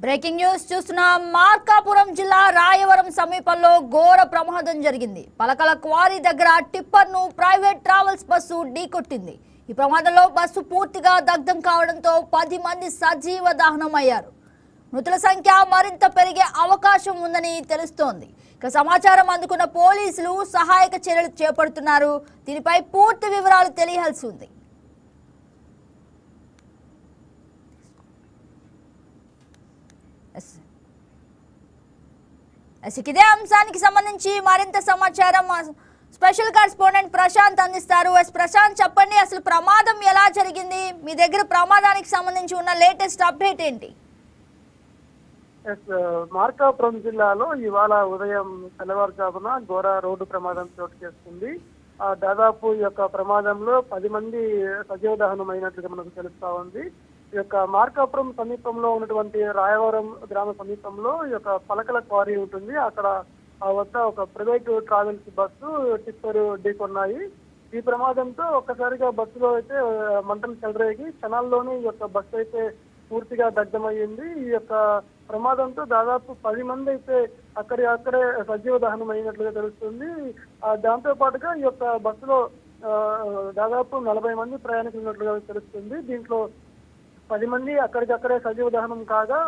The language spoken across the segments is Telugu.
బ్రేకింగ్ న్యూస్ చూస్తున్న మార్కాపురం జిల్లా రాయవరం సమీపంలో ఘోర ప్రమాదం జరిగింది. పలకల క్వారీ దగ్గర టిప్పర్ ను ప్రైవేట్ ట్రావెల్స్ బస్సు ఢీకొట్టింది. ఈ ప్రమాదంలో బస్సు పూర్తిగా దగ్ధం కావడంతో 10 మంది సజీవ దహనం అయ్యారు. మృతుల సంఖ్య మరింత పెరిగే అవకాశం ఉందని తెలుస్తోంది. ఇక సమాచారం అందుకున్న పోలీసులు సహాయక చర్యలు చేపడుతున్నారు. దీనిపై పూర్తి వివరాలు తెలియాల్సి ఉంది. ఇదే అంశానికి సంబంధించి మరింత సమాచారం స్పెషల్ కరెస్పాండెంట్ ప్రశాంత్ అందిస్తారు. ప్రశాంత్, చెప్పండి, అసలు ప్రమాదం ఎలా జరిగింది? మీ దగ్గర ప్రమాదానికి సంబంధించి ఉన్న లేటెస్ట్ అప్డేట్ ఏంటి? మార్కాపురం జిల్లాలో ఇవాళ ఉదయం తెల్లవారుజామున ఘోర రోడ్డు ప్రమాదం చోటు చేసుకుంది. దాదాపు ఈ యొక్క ప్రమాదంలో 10 మంది సజీవ దహనం అయినట్లుగా మనకు తెలుస్తా ఉంది. ఈ యొక్క మార్కాపురం సమీపంలో ఉన్నటువంటి రాయవరం గ్రామ సమీపంలో ఈ యొక్క పలకల క్వారీ ఉంటుంది. అక్కడ వద్ద ఒక ప్రైవేట్ ట్రావెల్స్ బస్సు టిప్పర్ ఢీకొన్నాయి. ఈ ప్రమాదంతో ఒక్కసారిగా బస్సులో అయితే మంటలు చెలరేగి క్షణాల్లోనే ఈ యొక్క బస్సు అయితే పూర్తిగా దగ్ధమయ్యింది. ఈ యొక్క ప్రమాదంతో దాదాపు 10 మంది అయితే అక్కడే సజీవ దహనం అయినట్లుగా తెలుస్తుంది. దాంతో పాటుగా ఈ యొక్క బస్సులో దాదాపు 40 మంది ప్రయాణికులు ఉన్నట్లుగా తెలుస్తుంది. దీంట్లో 10 మంది అక్కడికక్కడే సజీవ దహనం కాగా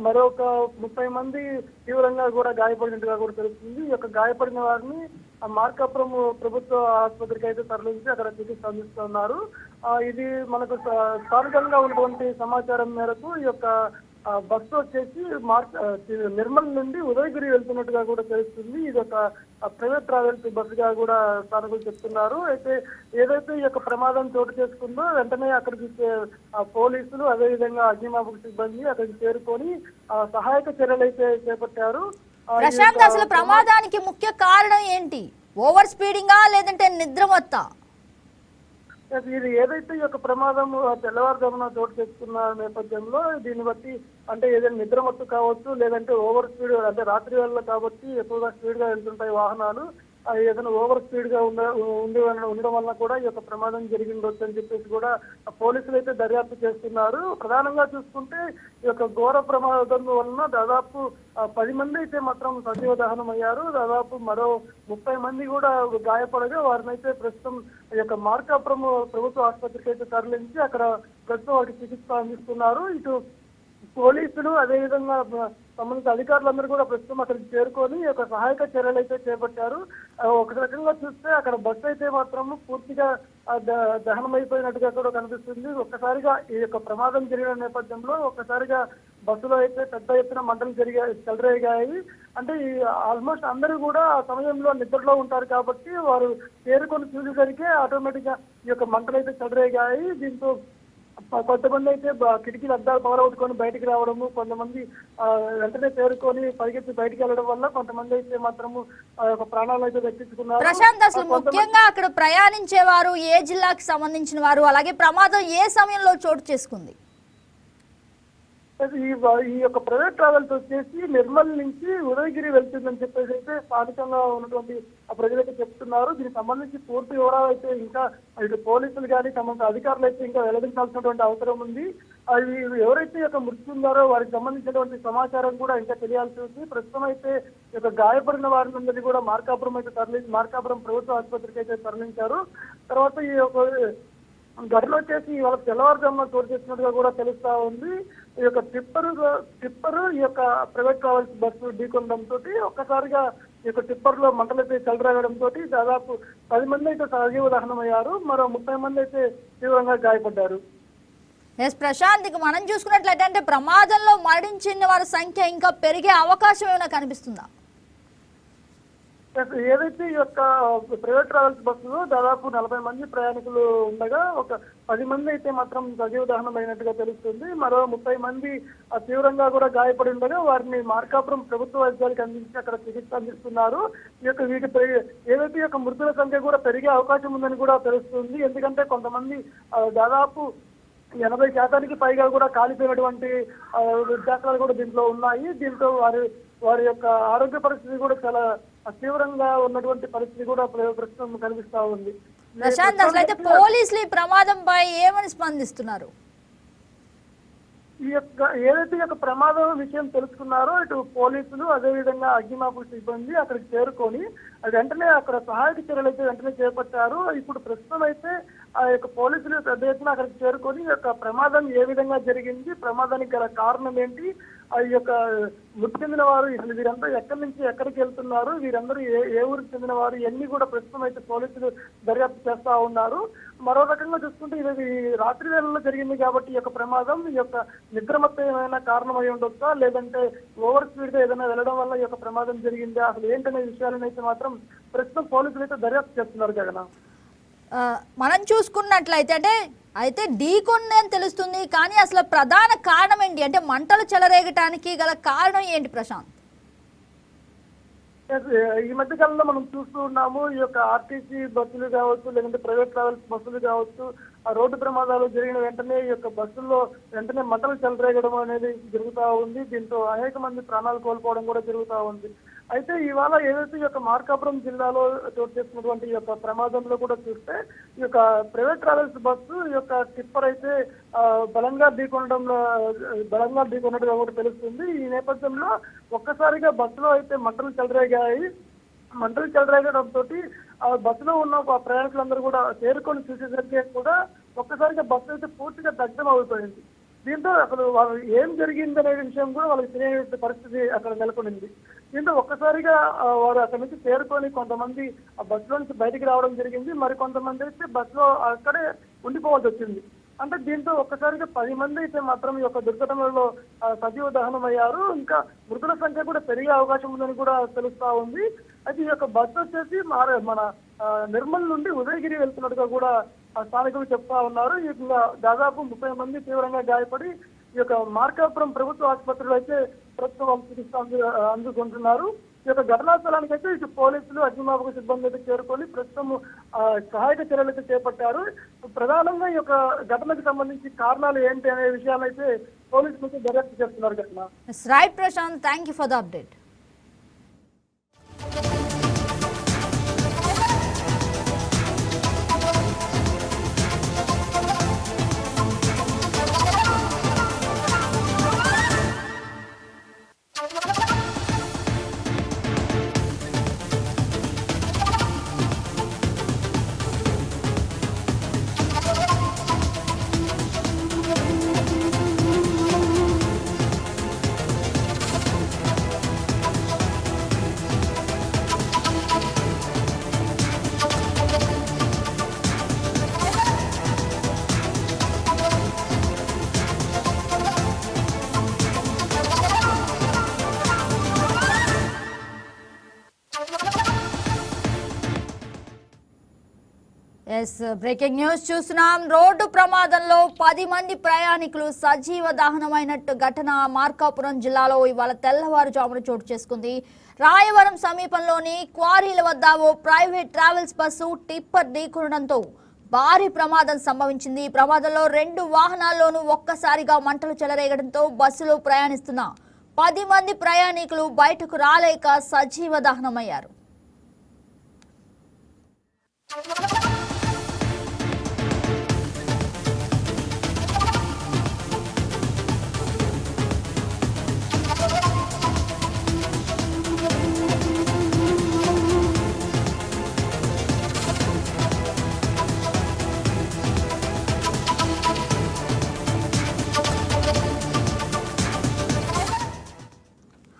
మరొక 30 మంది తీవ్రంగా కూడా గాయపడినట్టుగా కూడా తెలుస్తుంది. ఈ యొక్క గాయపడిన వారిని మార్కాపురం ప్రభుత్వ ఆసుపత్రికి అయితే తరలించి అక్కడ చికిత్స అందిస్తున్నారు. ఇది మనకు స్థానికంగా ఉన్నటువంటి సమాచారం మేరకు ఈ యొక్క బస్సు వచ్చేసి నిర్మల్ నుండి ఉదయగిరి వెళ్తున్నట్టుగా కూడా తెలుస్తుంది. ఇది ఒక ప్రైవేట్ ట్రావెల్స్ బస్సుగా కూడా స్థానికులు చెప్తున్నారు. అయితే ఏదైతే ఈ యొక్క ప్రమాదం చోటు చేసుకుందో వెంటనే అక్కడికి పోలీసులు అదేవిధంగా అగ్నిమాపక సిబ్బంది అక్కడికి చేరుకొని సహాయక చర్యలు అయితే చేపట్టారు. ప్రశాంత్, అసలు ప్రమాదానికి ముఖ్య కారణం ఏంటి? ఓవర్ స్పీడింగా లేదంటే నిద్రమత్తా? ఇది ఏదైతే ఈ యొక్క ప్రమాదం తెల్లవారుజామున చోటు చేసుకున్న నేపథ్యంలో దీన్ని బట్టి అంటే ఏదైనా నిద్రమత్తు కావచ్చు, లేదంటే ఓవర్ స్పీడ్ అంటే రాత్రి వేళ కాబట్టి ఎక్కువగా స్పీడ్ గా వెళ్తుంటాయి వాహనాలు. ఏదైనా ఓవర్ స్పీడ్ గా ఉండడం వల్ల కూడా ఈ యొక్క ప్రమాదం జరిగిండొచ్చు అని చెప్పేసి కూడా పోలీసులు అయితే దర్యాప్తు చేస్తున్నారు. ప్రధానంగా చూసుకుంటే ఈ యొక్క ఘోర ప్రమాదం వలన దాదాపు 10 మంది అయితే మాత్రం సజీవ దహనం అయ్యారు. దాదాపు మరో 30 మంది కూడా గాయపడగా వారిని అయితే ప్రస్తుతం ఈ యొక్క మార్కాపురం ప్రభుత్వ ఆసుపత్రికి అయితే తరలించి అక్కడ ప్రస్తుతం వారికి చికిత్స అందిస్తున్నారు. ఇటు పోలీసులు అదేవిధంగా సంబంధిత అధికారులందరూ కూడా ప్రస్తుతం అక్కడికి చేరుకొని ఒక సహాయక చర్యలు అయితే చేపట్టారు. ఒక రకంగా చూస్తే అక్కడ బస్సు అయితే మాత్రం పూర్తిగా దహనం అయిపోయినట్టుగా కూడా కనిపిస్తుంది. ఒక్కసారిగా ఈ యొక్క ప్రమాదం జరిగిన నేపథ్యంలో ఒక్కసారిగా బస్సులో అయితే పెద్ద ఎత్తున మంటలు చెలరేగాయి. అంటే ఆల్మోస్ట్ అందరూ కూడా ఆ సమయంలో నిద్రలో ఉంటారు కాబట్టి వారు చేరుకొని చూసేసరికి ఆటోమేటిక్ గా ఈ యొక్క మంటలు అయితే చెలరేగాయి. దీంతో కొంతమంది అయితే కిటికీలు అద్దాలు పగలగొట్టుకొని బయటికి రావడము, కొంతమంది వెంటనే చేరుకొని పరిగెత్తి బయటికి వెళ్ళడం వల్ల కొంతమంది అయితే మాత్రము ప్రాణాలు అయితే దక్కించుకున్నారు. ప్రశాంత్, అసలు ముఖ్యంగా అక్కడ ప్రయాణించేవారు ఏ జిల్లాకు సంబంధించిన వారు, అలాగే ప్రమాదం ఏ సమయంలో చోటు చేసుకుంది? ఈ యొక్క ప్రైవేట్ ట్రావెల్స్ వచ్చేసి నిర్మల్ నుంచి ఉదయగిరి వెళ్తుందని చెప్పేసి అయితే స్థానికంగా ఉన్నటువంటి ప్రజలైతే చెప్తున్నారు. దీనికి సంబంధించి పూర్తి వివరాలు అయితే ఇంకా ఇటు పోలీసులు కానీ సంబంధించిన అధికారులు అయితే ఇంకా వెల్లడించాల్సినటువంటి అవసరం ఉంది. అవి ఎవరైతే యొక్క మృతి ఉందారో వారికి సంబంధించినటువంటి సమాచారం కూడా ఇంకా తెలియాల్సి ఉంది. ప్రస్తుతం అయితే ఈ యొక్క గాయపడిన వారిని కూడా మార్కాపురం ప్రభుత్వ ఆసుపత్రికి అయితే తరలించారు. తర్వాత ఈ యొక్క ఘటన వచ్చేసి ఇవాళ తెల్లవారుజామున చోటు చేసినట్టుగా కూడా తెలుస్తా ఉంది. ఈ యొక్క టిప్పర్ ఈ యొక్క ప్రైవేట్ ట్రావెల్స్ బస్సు ఢీకొనడంతో ఒక్కసారిగా ఈ యొక్క టిప్పర్ లో మంటలైతే చెలరేగడంతో దాదాపు 10 మంది అయితే సజీవ దహనం అయ్యారు. మరో 30 మంది అయితే తీవ్రంగా గాయపడ్డారు. ప్రశాంత్, ఇక మనం చూసుకున్నట్లయితే అంటే ప్రమాదంలో మరణించిన వారి సంఖ్య ఇంకా పెరిగే అవకాశం ఏమైనా కనిపిస్తుందా? ఏదైతే ఈ యొక్క ప్రైవేట్ ట్రావెల్స్ బస్సులో దాదాపు 40 మంది ప్రయాణికులు ఉండగా ఒక 10 మంది అయితే మాత్రం సజీవ దహనం అయినట్టుగా తెలుస్తుంది. మరో 30 మంది తీవ్రంగా కూడా గాయపడి ఉండగా వారిని మార్కాపురం ప్రభుత్వ వైద్యాలకు అందించి అక్కడ చికిత్స అందిస్తున్నారు. ఈ యొక్క ఏదైతే ఈ యొక్క మృతుల సంఖ్య కూడా పెరిగే అవకాశం ఉందని కూడా తెలుస్తుంది. ఎందుకంటే కొంతమంది దాదాపు 80% పైగా కూడా కాలిపోయినటువంటి దాఖలాలు కూడా దీంట్లో ఉన్నాయి. దీంతో వారి యొక్క ఆరోగ్య పరిస్థితి కూడా చాలా తీవ్రంగా ఉన్నటువంటి పరిస్థితి కూడా ప్రస్తుతం కనిపిస్తా ఉంది. ప్రశాంత్, అసలు అయితే పోలీసులు ఈ ప్రమాదంపై ఏమని స్పందిస్తున్నారు? ఈ ఈ యొక్క ఏదైతే ఈ యొక్క ప్రమాదం విషయం తెలుసుకున్నారో ఇటు పోలీసులు అదేవిధంగా అగ్నిమాపక సిబ్బంది అక్కడికి చేరుకొని వెంటనే అక్కడ సహాయక చర్యలు అయితే వెంటనే చేపట్టారు. ఇప్పుడు ప్రస్తుతం అయితే ఆ యొక్క పోలీసులు పెద్ద ఎత్తున అక్కడికి చేరుకొని ఈ యొక్క ప్రమాదం ఏ విధంగా జరిగింది, ప్రమాదానికి గల కారణం ఏంటి, ఈ యొక్క మృతి చెందిన వారు అసలు వీరంతా ఎక్కడి నుంచి ఎక్కడికి వెళ్తున్నారు, వీరందరూ ఏ ఊరికి చెందిన వారు, ఇవన్నీ కూడా ప్రస్తుతం అయితే పోలీసులు దర్యాప్తు చేస్తా ఉన్నారు. మరో రకంగా చూసుకుంటే ఇది రాత్రి వేళల్లో జరిగింది కాబట్టి ఈ యొక్క ప్రమాదం ఈ యొక్క నిద్రమత్తమైన కారణం అయి ఉండొచ్చా, లేదంటే ఓవర్ స్పీడ్ గా ఏదైనా వెళ్ళడం వల్ల ఈ యొక్క ప్రమాదం జరిగిందా, అసలు ఏంటనే విషయాలను అయితే మాత్రం ప్రస్తుతం పోలీసులు అయితే దర్యాప్తు చేస్తున్నారు జగన్. మనం చూసుకున్నట్లయితే అయితే ఢీకొందని తెలుస్తుంది, కానీ అసలు ప్రధాన కారణం ఏంటి, అంటే మంటలు చెలరేగటానికి గల కారణం ఏంటి ప్రశాంత్? ఈ మధ్య కాలంలో మనం చూస్తూ ఉన్నాము, ఈ యొక్క ఆర్టీసీ బస్సులు కావచ్చు, లేదంటే ప్రైవేట్ ట్రావెల్స్ బస్సులు కావచ్చు, ఆ రోడ్డు ప్రమాదాలు జరిగిన వెంటనే ఈ యొక్క బస్సుల్లో వెంటనే మంటలు చెలరేగడం అనేది జరుగుతూ ఉంది. దీంతో అనేక మంది ప్రాణాలు కోల్పోవడం కూడా జరుగుతూ ఉంది. అయితే ఇవాళ ఏదైతే ఈ యొక్క మార్కాపురం జిల్లాలో చోటు చేసుకున్నటువంటి ఈ యొక్క ప్రమాదంలో కూడా చూస్తే ఈ యొక్క ప్రైవేట్ ట్రావెల్స్ బస్సు ఈ యొక్క టిప్పర్ అయితే బలంగా ఢీకొన్నట్టుగా కూడా తెలుస్తుంది. ఈ నేపథ్యంలో ఒక్కసారిగా బస్సులో అయితే మంటలు చెలరేగడంతో ఆ బస్సులో ఉన్న ప్రయాణికులందరూ కూడా చేరుకొని చూసేసరికి కూడా ఒక్కసారిగా బస్సు అయితే పూర్తిగా దగ్ధం అయిపోయింది. దీంతో అసలు వాళ్ళు ఏం జరిగింది అనే విషయం కూడా వాళ్ళకి తెలియని పరిస్థితి అక్కడ నెలకొనింది. దీంతో ఒక్కసారిగా వారు అక్కడి నుంచి చేరుకొని కొంతమంది ఆ బస్సులో నుంచి బయటికి రావడం జరిగింది, మరి కొంతమంది అయితే బస్సులో అక్కడే ఉండిపోవాల్సి వచ్చింది. అంటే దీంతో ఒక్కసారిగా 10 మంది అయితే మాత్రం ఈ యొక్క దుర్ఘటనలో సజీవ దహనం అయ్యారు. ఇంకా మృతుల సంఖ్య కూడా పెరిగే అవకాశం ఉందని కూడా తెలుస్తా ఉంది. అయితే ఈ యొక్క బస్సు వచ్చేసి మన నిర్మల్ నుండి ఉదయగిరి వెళ్తున్నట్టుగా కూడా స్థానికులు చెప్తా ఉన్నారు. ఇంకా దాదాపు 30 మంది తీవ్రంగా గాయపడి ఈ యొక్క మార్కాపురం ప్రభుత్వ ఆసుపత్రిలో అయితే ప్రస్తుతం చికిత్స అందుకుంటున్నారు. ఈ యొక్క ఘటనా స్థలానికి అయితే ఇటు పోలీసులు అగ్నిమాపక సిబ్బంది అయితే చేరుకొని ప్రస్తుతం సహాయక చర్యలు అయితే చేపట్టారు. ప్రధానంగా ఈ యొక్క ఘటనకు సంబంధించి కారణాలు ఏంటి అనే విషయాలు అయితే పోలీసులు అయితే దర్యాప్తు చేస్తున్నారు. ఘటన right Prashanth, thank you for the update. Breaking news చూస్తున్నాం. రోడ్డు ప్రమాదంలో 10 మంది ప్రయాణికులు సజీవ దహనమైనట్టు ఘటన మార్కాపురం జిల్లాలో ఇవాళ తెల్లవారుజామున చోటు చేసుకుంది. రాయవరం సమీపంలోని క్వారీల వద్ద ఓ ప్రైవేట్ ట్రావెల్స్ బస్సు టిప్పర్ ఢీకొనడంతో భారీ ప్రమాదం సంభవించింది. ఈ ప్రమాదంలో 2 వాహనాల్లోనూ ఒక్కసారిగా మంటలు చెలరేగడంతో బస్సులో ప్రయాణిస్తున్న 10 మంది ప్రయాణికులు బయటకు రాలేక సజీవ దహనమయ్యారు.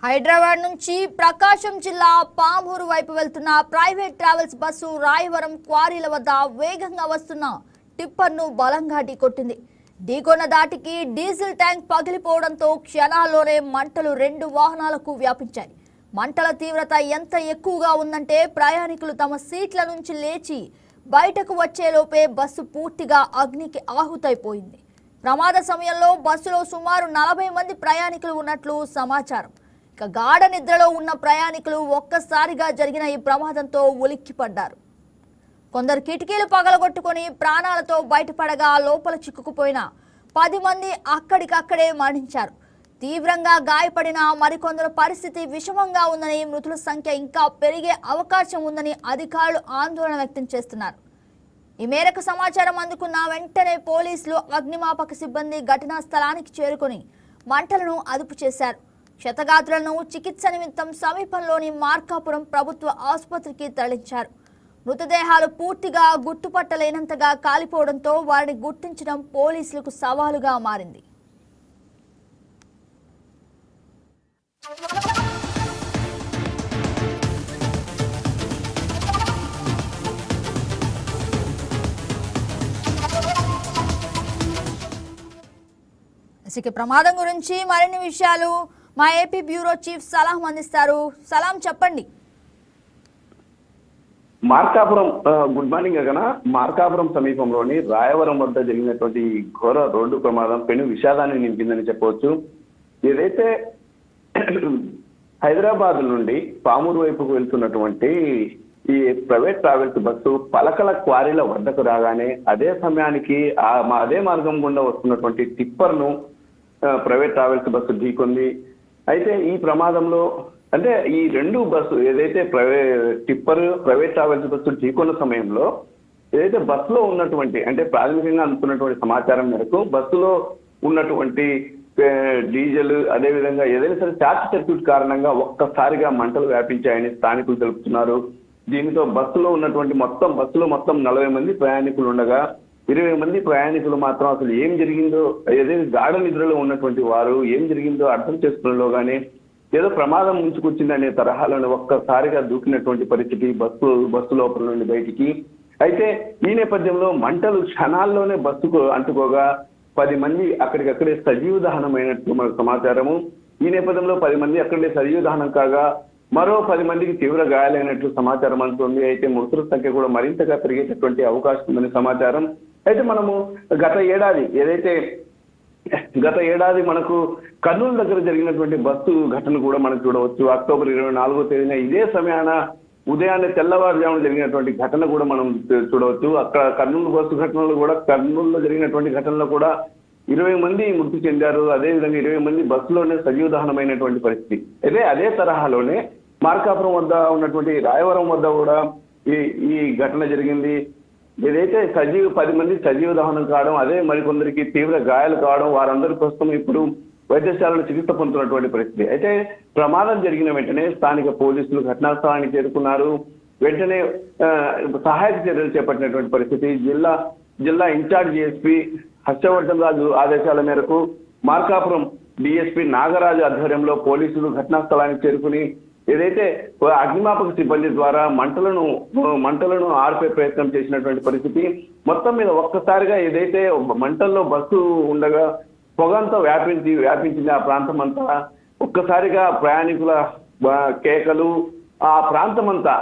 హైదరాబాద్ నుంచి ప్రకాశం జిల్లా పామూరు వైపు వెళ్తున్న ప్రైవేట్ ట్రావెల్స్ బస్సు రాయవరం క్వారీల వద్ద వేగంగా వస్తున్న టిప్పర్ను బలంగా ఢీకొట్టింది. ఢీకొన్న దాటికి డీజిల్ ట్యాంక్ పగిలిపోవడంతో క్షణాల్లోనే మంటలు 2 వాహనాలకు వ్యాపించాయి. మంటల తీవ్రత ఎంత ఎక్కువగా ఉందంటే ప్రయాణికులు తమ సీట్ల నుంచి లేచి బయటకు వచ్చేలోపే బస్సు పూర్తిగా అగ్నికి ఆహుతైపోయింది. ప్రమాద సమయంలో బస్సులో సుమారు 40 మంది ప్రయాణికులు ఉన్నట్లు సమాచారం. ఇక గాఢ నిద్రలో ఉన్న ప్రయాణికులు ఒక్కసారిగా జరిగిన ఈ ప్రమాదంతో ఉలిక్కిపడ్డారు. కొందరు కిటికీలు పగలగొట్టుకొని ప్రాణాలతో బయటపడగా లోపల చిక్కుకుపోయిన 10 మంది అక్కడికక్కడే మరణించారు. తీవ్రంగా గాయపడిన మరికొందరు పరిస్థితి విషమంగా ఉందని, మృతుల సంఖ్య ఇంకా పెరిగే అవకాశం ఉందని అధికారులు ఆందోళన వ్యక్తం చేస్తున్నారు. ఈ మేరకు సమాచారం అందుకున్న వెంటనే పోలీసులు అగ్నిమాపక సిబ్బంది ఘటనా స్థలానికి చేరుకొని మంటలను అదుపు చేశారు. క్షతగాత్రులను చికిత్స నిమిత్తం సమీపంలోని మార్కాపురం ప్రభుత్వ ఆసుపత్రికి తరలించారు. మృతదేహాలు పూర్తిగా గుర్తుపట్టలేనంతగా కాలిపోవడంతో వారిని గుర్తించడం పోలీసులకు సవాలుగా మారింది. ఇక ప్రమాదం గురించి మరిన్ని విషయాలు మా ఏపీ బ్యూరో చీఫ్ సలాం అందిస్తారు. సలాం, చెప్పండి. మార్కాపురం గుడ్ మార్నింగ్ గగన. మార్కాపురం సమీపంలోని రాయవరం వద్ద జరిగినటువంటి ఘోర రోడ్డు ప్రమాదం పెను విషాదాన్ని నింపిందని చెప్పవచ్చు. ఏదైతే హైదరాబాద్ నుండి పామూరు వైపుకు వెళ్తున్నటువంటి ఈ ప్రైవేట్ ట్రావెల్స్ బస్సు పలకల క్వారీల వద్దకు రాగానే అదే సమయానికి అదే మార్గం గుండా వస్తున్నటువంటి టిప్పర్ను ప్రైవేట్ ట్రావెల్స్ బస్సు ఢీకొంది. అయితే ఈ ప్రమాదంలో అంటే ఈ రెండు బస్సు ఏదైతే టిప్పర్ ప్రైవేట్ ట్రావెల్స్ బస్సు ఢీకొన్న సమయంలో ఏదైతే బస్సులో ఉన్నటువంటి అంటే ప్రాథమికంగా అందుతున్నటువంటి సమాచారం మేరకు బస్సులో ఉన్నటువంటి డీజిల్ అదేవిధంగా ఏదైనా సరే షార్ట్ సర్క్యూట్ కారణంగా ఒక్కసారిగా మంటలు వ్యాపించాయని స్థానికులు తెలుపుతున్నారు. దీనితో బస్సులో ఉన్నటువంటి బస్సులో మొత్తం 40 మంది ప్రయాణికులు ఉండగా 20 మంది ప్రయాణికులు మాత్రం అసలు ఏం జరిగిందో ఏదైతే గాఢ నిద్రలో ఉన్నటువంటి వారు ఏం జరిగిందో అర్థం చేసుకునేలోగానే ఏదో ప్రమాదం ముంచుకొచ్చిందనే తరహాలోనే ఒక్కసారిగా దూకినటువంటి పరిస్థితి బస్సు లోపల నుండి బయటికి. అయితే ఈ నేపథ్యంలో మంటలు క్షణాల్లోనే బస్సుకు అంటుకోగా 10 మంది అక్కడికక్కడే సజీవ దహనమైనట్లు మనకు సమాచారము. ఈ నేపథ్యంలో 10 మంది అక్కడే సజీవ దహనం కాగా మరో 10 మందికి తీవ్ర గాయాలైనట్లు సమాచారం అందుతుంది. అయితే మృతుల సంఖ్య కూడా మరింతగా పెరిగేటటువంటి అవకాశం ఉందని సమాచారం. అయితే మనము గత ఏడాది మనకు కర్నూలు దగ్గర జరిగినటువంటి బస్సు ఘటన కూడా మనం చూడవచ్చు. అక్టోబర్ 24వ తేదీన ఇదే సమయాన ఉదయాన్నే తెల్లవారుజామున జరిగినటువంటి ఘటన కూడా మనం చూడవచ్చు. అక్కడ కర్నూలు బస్సు ఘటనలో కూడా కర్నూలులో జరిగినటువంటి ఘటనలో కూడా 20 మంది మృతి చెందారు. అదేవిధంగా 20 మంది బస్సులోనే సజీవ దహనమైనటువంటి పరిస్థితి. అదే తరహాలోనే మార్కాపురం వద్ద ఉన్నటువంటి రాయవరం వద్ద కూడా ఈ ఘటన జరిగింది. ఏదైతే 10 మంది సజీవ దహనం కావడం, అదే మరికొందరికి తీవ్ర గాయాలు కావడం, వారందరి ప్రస్తుతం ఇప్పుడు వైద్యశాలలో చికిత్స పొందుతున్నటువంటి పరిస్థితి. అయితే ప్రమాదం జరిగిన వెంటనే స్థానిక పోలీసులు ఘటనా స్థలానికి చేరుకున్నారు. వెంటనే సహాయక చర్యలు చేపట్టినటువంటి పరిస్థితి. జిల్లా ఇన్ఛార్జ్ డిఎస్పీ హర్షవర్ధన్ రాజు ఆదేశాల మేరకు మార్కాపురం డిఎస్పీ నాగరాజు ఆధ్వర్యంలో పోలీసులు ఘటనా స్థలానికి చేరుకుని ఏదైతే అగ్నిమాపక సిబ్బంది ద్వారా మంటలను ఆర్పే ప్రయత్నం చేసినటువంటి పరిస్థితి. మొత్తం మీద ఒక్కసారిగా ఏదైతే మంటల్లో బస్సు ఉండగా పొగంతా వ్యాపించింది ఆ ప్రాంతం అంతా. ఒక్కసారిగా ప్రయాణికుల కేకలు ఆ ప్రాంతం అంతా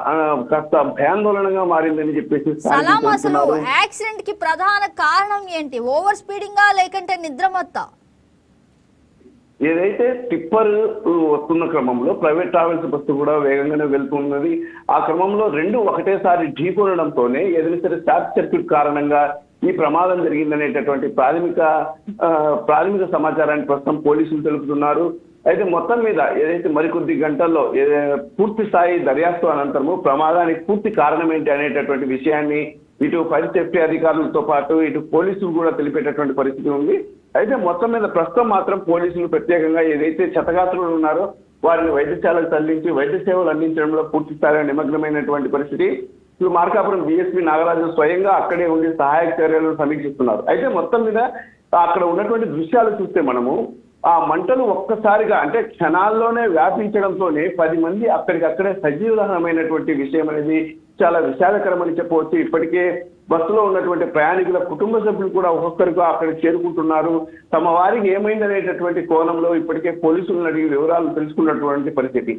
కాస్త భయాందోళనగా మారిందని చెప్పేసి సలాం, అసలు యాక్సిడెంట్ కి ప్రధాన కారణం ఏంటి? ఓవర్ స్పీడింగా లేకంటే నిద్రమత్తా? ఏదైతే టిప్పర్ వస్తున్న క్రమంలో ప్రైవేట్ ట్రావెల్స్ బస్సు కూడా వేగంగానే వెళ్తున్నది. ఆ క్రమంలో రెండు ఒకటేసారి ఢీకొనడంతోనే ఏదైనా సరే షార్ట్ సర్క్యూట్ కారణంగా ఈ ప్రమాదం జరిగిందనేటటువంటి ప్రాథమిక సమాచారాన్ని ప్రస్తుతం పోలీసులు తెలుపుతున్నారు. అయితే మొత్తం మీద ఏదైతే మరికొద్ది గంటల్లో పూర్తి స్థాయి దర్యాప్తు అనంతరము ప్రమాదానికి పూర్తి కారణం ఏంటి అనేటటువంటి విషయాన్ని ఇటు ఫైర్ సేఫ్టీ అధికారులతో పాటు ఇటు పోలీసులు కూడా తెలిపేటటువంటి పరిస్థితి ఉంది. అయితే మొత్తం మీద ప్రస్తుతం మాత్రం పోలీసులు ప్రత్యేకంగా ఏదైతే క్షతగాత్రులు ఉన్నారో వారిని వైద్యశాలకు తరలించి వైద్య సేవలు అందించడంలో పూర్తి స్థాయిలో నిమగ్నమైనటువంటి పరిస్థితి. ఇప్పుడు మార్కాపురం డిఎస్పీ నాగరాజు స్వయంగా అక్కడే ఉండి సహాయక చర్యలను సమీక్షిస్తున్నారు. అయితే మొత్తం మీద అక్కడ ఉన్నటువంటి దృశ్యాలు చూస్తే మనము ఆ మంటలు ఒక్కసారిగా అంటే క్షణాల్లోనే వ్యాపించడంతోనే 10 మంది అక్కడికక్కడే సజీవ దహనమైనటువంటి విషయం అనేది చాలా విషాదకరమని చెప్పవచ్చు. ఇప్పటికే బస్సులో ఉన్నటువంటి ప్రయాణికుల కుటుంబ సభ్యులు కూడా ఒక్కొక్కరిగా అక్కడికి చేరుకుంటున్నారు. తమ వారికి ఏమైందనేటటువంటి కోణంలో ఇప్పటికే పోలీసులను అడిగి వివరాలు తెలుసుకున్నటువంటి పరిస్థితి.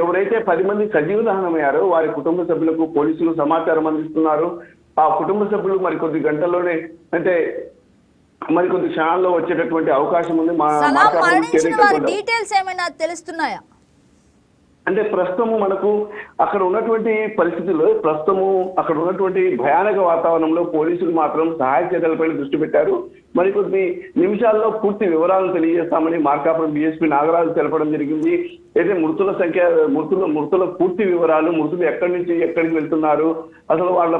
ఎవరైతే 10 మంది సజీవ దహనమయ్యారో వారి కుటుంబ సభ్యులకు పోలీసులు సమాచారం అందిస్తున్నారు. ఆ కుటుంబ సభ్యులు మరికొద్ది గంటల్లోనే అంటే మరికొద్ది క్షణాల్లో వచ్చేటటువంటి అవకాశం ఉంది. డీటెయిల్స్ ఏమైనా తెలుస్తున్నాయా? అంటే ప్రస్తుతము మనకు అక్కడ ఉన్నటువంటి పరిస్థితుల్లో అక్కడ ఉన్నటువంటి భయానక వాతావరణంలో పోలీసులు మాత్రం సహాయ చర్యలపై దృష్టి పెట్టారు. మరికొద్ది నిమిషాల్లో పూర్తి వివరాలను తెలియజేస్తామని మార్కాపురం డిఎస్పీ నాగరాజు తెలపడం జరిగింది. అయితే మృతుల పూర్తి వివరాలు, మృతులు ఎక్కడి నుంచి ఎక్కడికి వెళ్తున్నారు, అసలు వాళ్ళ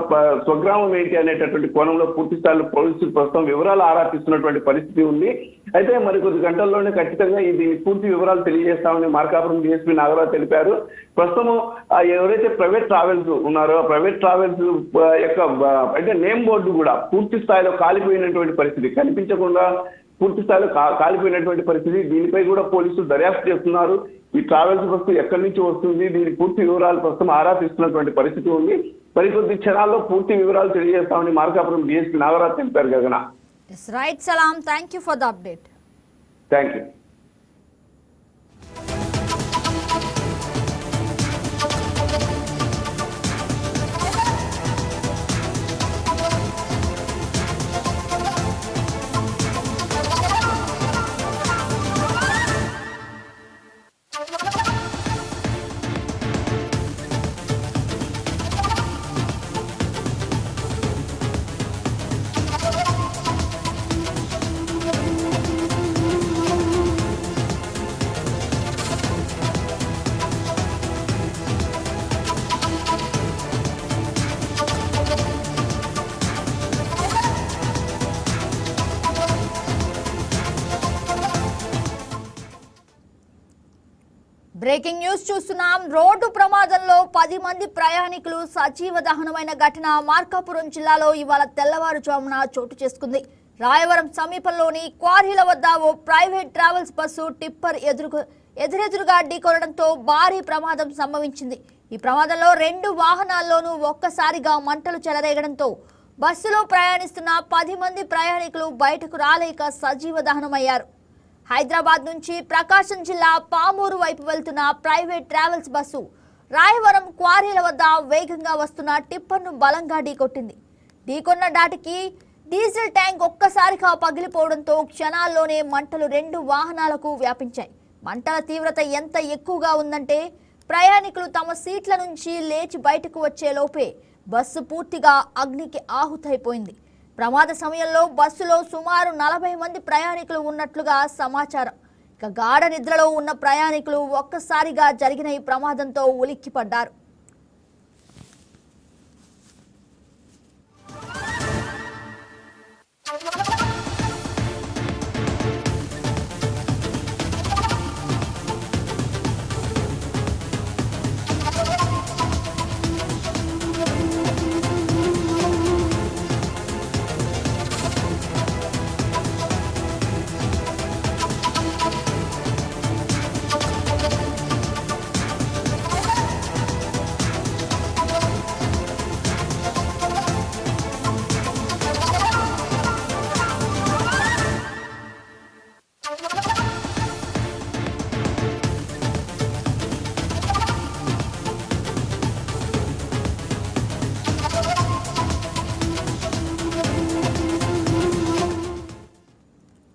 స్వగ్రామం ఏంటి అనేటటువంటి కోణంలో పూర్తి స్థాయిలో పోలీసులు ప్రస్తుతం వివరాలు ఆరా తీస్తున్నటువంటి పరిస్థితి ఉంది. అయితే మరికొద్ది గంటల్లోనే ఖచ్చితంగా దీని పూర్తి వివరాలు తెలియజేస్తామని మార్కాపురం డిఎస్పీ నాగరాజు తెలిపారు. ప్రస్తుతం ఎవరైతే ప్రైవేట్ ట్రావెల్స్ ఉన్నారో ప్రైవేట్ ట్రావెల్స్ యొక్క అంటే నేమ్ బోర్డు కూడా పూర్తి స్థాయిలో కాలిపోయినటువంటి పరిస్థితి, కనిపించకుండా పూర్తి స్థాయిలో కాలిపోయినటువంటి పరిస్థితి. దీనిపై కూడా పోలీసులు దర్యాప్తు చేస్తున్నారు. ఈ ట్రావెల్స్ బస్సు ఎక్కడి నుంచి వస్తుంది, దీని పూర్తి వివరాలు ప్రస్తుతం ఆరా తీస్తున్నటువంటి పరిస్థితి ఉంది. మరికొద్ది క్షణాల్లో పూర్తి వివరాలు తెలియజేస్తామని మార్కాపురం డిఎస్పీ నాగరాజు తెలిపారు. గగన. Right, Salam. Thank you for the update. Thank you. Breaking news చూస్తున్నాం. రోడ్డు ప్రమాదంలో 10 మంది ప్రయాణికులు సజీవ దహనమైన ఘటన మార్కాపురం జిల్లాలో ఇవాళ తెల్లవారుజామున చోటు చేసుకుంది. రాయవరం సమీపంలోని క్వారీల వద్ద ఓ ప్రైవేట్ ట్రావెల్స్ బస్సు టిప్పర్ ఎదురెదురుగా ఢీకొనడంతో భారీ ప్రమాదం సంభవించింది. ఈ ప్రమాదంలో 2 వాహనాల్లోనూ ఒక్కసారిగా మంటలు చెలరేగడంతో బస్సులో ప్రయాణిస్తున్న 10 మంది ప్రయాణికులు బయటకు రాలేక సజీవ దహనమయ్యారు. హైదరాబాద్ నుంచి ప్రకాశం జిల్లా పామూరు వైపు వెళ్తున్న ప్రైవేట్ ట్రావెల్స్ బస్సు రాయవరం క్వారీల వద్ద వేగంగా వస్తున్న టిప్పర్ను బలంగా ఢీకొట్టింది. ఢీకొన్న డాటికి డీజిల్ ట్యాంక్ ఒక్కసారిగా పగిలిపోవడంతో క్షణాల్లోనే మంటలు 2 వాహనాలకు వ్యాపించాయి. మంటల తీవ్రత ఎంత ఎక్కువగా ఉందంటే ప్రయాణికులు తమ సీట్ల నుంచి లేచి బయటకు వచ్చేలోపే బస్సు పూర్తిగా అగ్నికి ఆహుతైపోయింది. ప్రమాద సమయంలో బస్సులో సుమారు 40 మంది ప్రయాణికులు ఉన్నట్లుగా సమాచారం. ఇక గాఢ నిద్రలో ఉన్న ప్రయాణికులు ఒక్కసారిగా జరిగిన ఈ ప్రమాదంతో ఉలిక్కిపడ్డారు.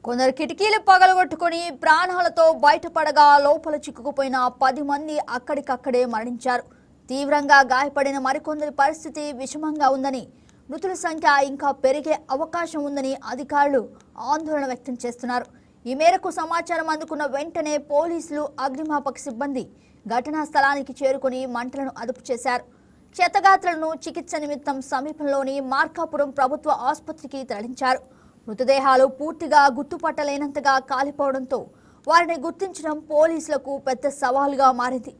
కొందరు కిటికీలు పగలగొట్టుకుని ప్రాణాలతో బయటపడగా లోపల చిక్కుకుపోయిన 10 మంది అక్కడికక్కడే మరణించారు. తీవ్రంగా గాయపడిన మరికొందరి పరిస్థితి విషమంగా ఉందని, మృతుల సంఖ్య ఇంకా పెరిగే అవకాశం ఉందని అధికారులు ఆందోళన వ్యక్తం చేస్తున్నారు. ఈ మేరకు సమాచారం అందుకున్న వెంటనే పోలీసులు, అగ్నిమాపక సిబ్బంది ఘటనా స్థలానికి చేరుకుని మంటలను అదుపు చేశారు. క్షతగాత్రులను చికిత్స నిమిత్తం సమీపంలోని మార్కాపురం ప్రభుత్వ ఆసుపత్రికి తరలించారు. మృతదేహాలు పూర్తిగా గుర్తుపట్టలేనంతగా కాలిపోవడంతో వారిని గుర్తించడం పోలీసులకు పెద్ద సవాలుగా మారింది.